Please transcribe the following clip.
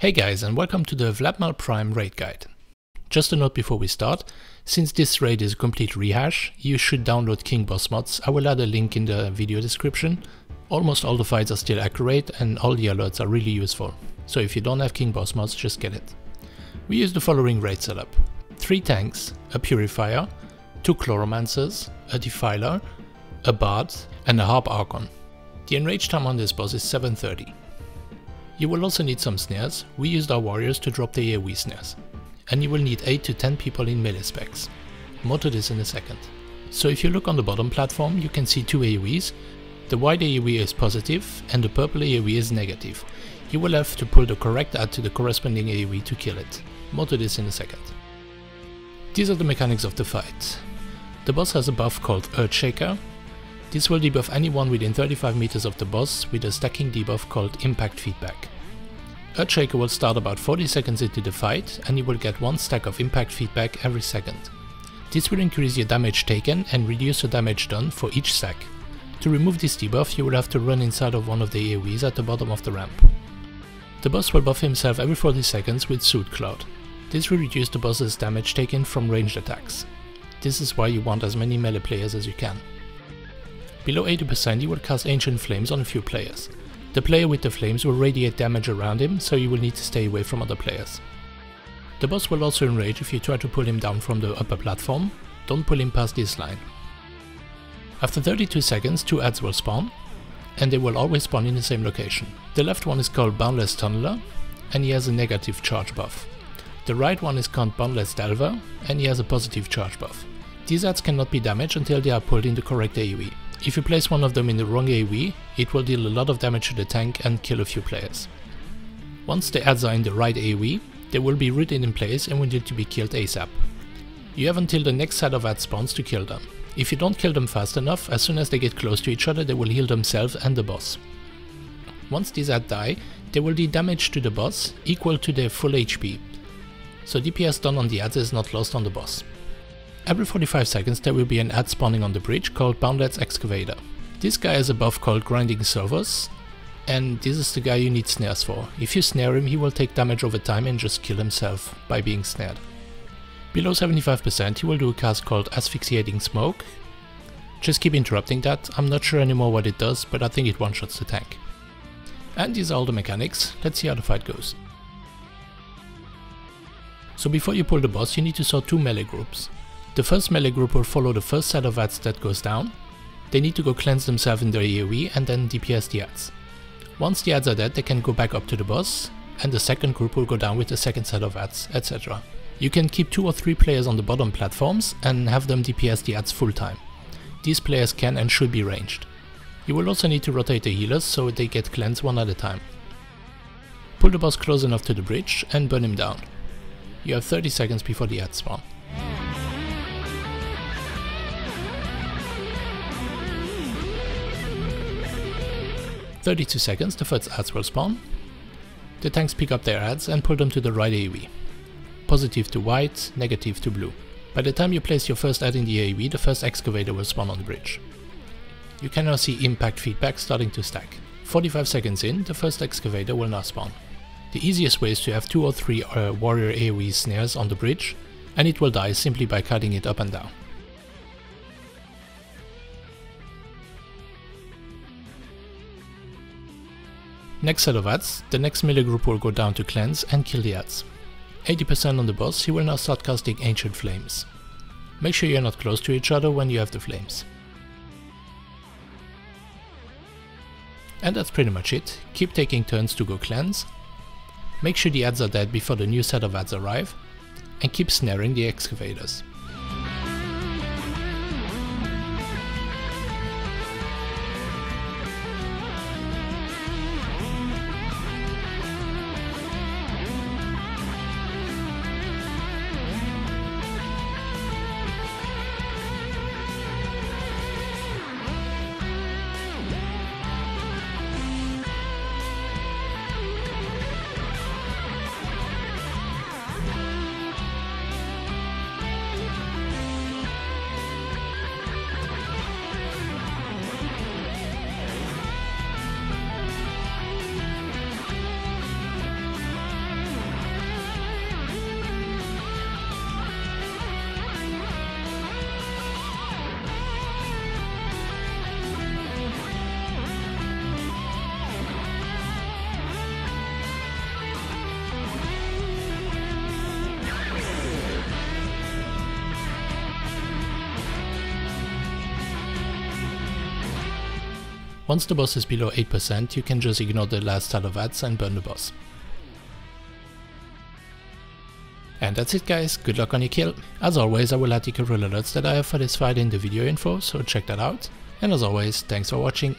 Hey guys, and welcome to the Vladmal Prime raid guide. Just a note before we start, since this raid is a complete rehash, you should download King Boss mods. I will add a link in the video description. Almost all the fights are still accurate and all the alerts are really useful. So if you don't have King Boss mods, just get it. We use the following raid setup: 3 tanks, a purifier, 2 chloromancers, a defiler, a bard and a harp archon. The enrage time on this boss is 730. You will also need some snares. We used our warriors to drop the AoE snares. And you will need 8 to 10 people in melee specs. More to this in a second. So if you look on the bottom platform, you can see 2 AoEs. The white AoE is positive and the purple AoE is negative. You will have to pull the correct add to the corresponding AoE to kill it. More to this in a second. These are the mechanics of the fight. The boss has a buff called Earthshaker. This will debuff anyone within 35 meters of the boss with a stacking debuff called Impact Feedback. Earthshaker will start about 40 seconds into the fight and you will get 1 stack of Impact Feedback every second. This will increase your damage taken and reduce your damage done for each stack. To remove this debuff, you will have to run inside of one of the AoEs at the bottom of the ramp. The boss will buff himself every 40 seconds with Suit Cloud. This will reduce the boss's damage taken from ranged attacks. This is why you want as many melee players as you can. Below 80% you will cast Ancient Flames on a few players. The player with the flames will radiate damage around him, so you will need to stay away from other players. The boss will also enrage if you try to pull him down from the upper platform. Don't pull him past this line. After 32 seconds 2 adds will spawn, and they will always spawn in the same location. The left one is called Boundless Tunneler, and he has a negative charge buff. The right one is called Boundless Delver, and he has a positive charge buff. These adds cannot be damaged until they are pulled in the correct AoE. If you place one of them in the wrong AoE, it will deal a lot of damage to the tank and kill a few players. Once the adds are in the right AoE, they will be rooted in place and will need to be killed ASAP. You have until the next set of adds spawns to kill them. If you don't kill them fast enough, as soon as they get close to each other they will heal themselves and the boss. Once these adds die, they will deal damage to the boss equal to their full HP. So DPS done on the adds is not lost on the boss. Every 45 seconds there will be an add spawning on the bridge called Boundlet's Excavator. This guy has a buff called Grinding Servos, and this is the guy you need snares for. If you snare him, he will take damage over time and just kill himself by being snared. Below 75% he will do a cast called Asphyxiating Smoke. Just keep interrupting that, I'm not sure anymore what it does, but I think it one-shots the tank. And these are all the mechanics. Let's see how the fight goes. So before you pull the boss you need to sort 2 melee groups. The first melee group will follow the first set of adds that goes down. They need to go cleanse themselves in their AoE and then DPS the adds. Once the adds are dead they can go back up to the boss, and the second group will go down with the second set of adds, etc. You can keep 2 or 3 players on the bottom platforms and have them DPS the adds full time. These players can and should be ranged. You will also need to rotate the healers so they get cleansed one at a time. Pull the boss close enough to the bridge and burn him down. You have 30 seconds before the adds spawn. In 32 seconds the first adds will spawn. The tanks pick up their adds and pull them to the right AoE. Positive to white, negative to blue. By the time you place your first add in the AoE, the first excavator will spawn on the bridge. You can now see Impact Feedback starting to stack. 45 seconds in, the first excavator will now spawn. The easiest way is to have 2 or 3 warrior AoE snares on the bridge, and it will die simply by cutting it up and down. Next set of adds, the next melee group will go down to cleanse and kill the adds. 80% on the boss, he will now start casting Ancient Flames. Make sure you are not close to each other when you have the flames. And that's pretty much it. Keep taking turns to go cleanse. Make sure the adds are dead before the new set of adds arrive, and keep snaring the excavators. Once the boss is below 8%, you can just ignore the last tile of ads and burn the boss. And that's it guys, good luck on your kill. As always, I will article alerts that I have for this fight in the video info, so check that out. And as always, thanks for watching.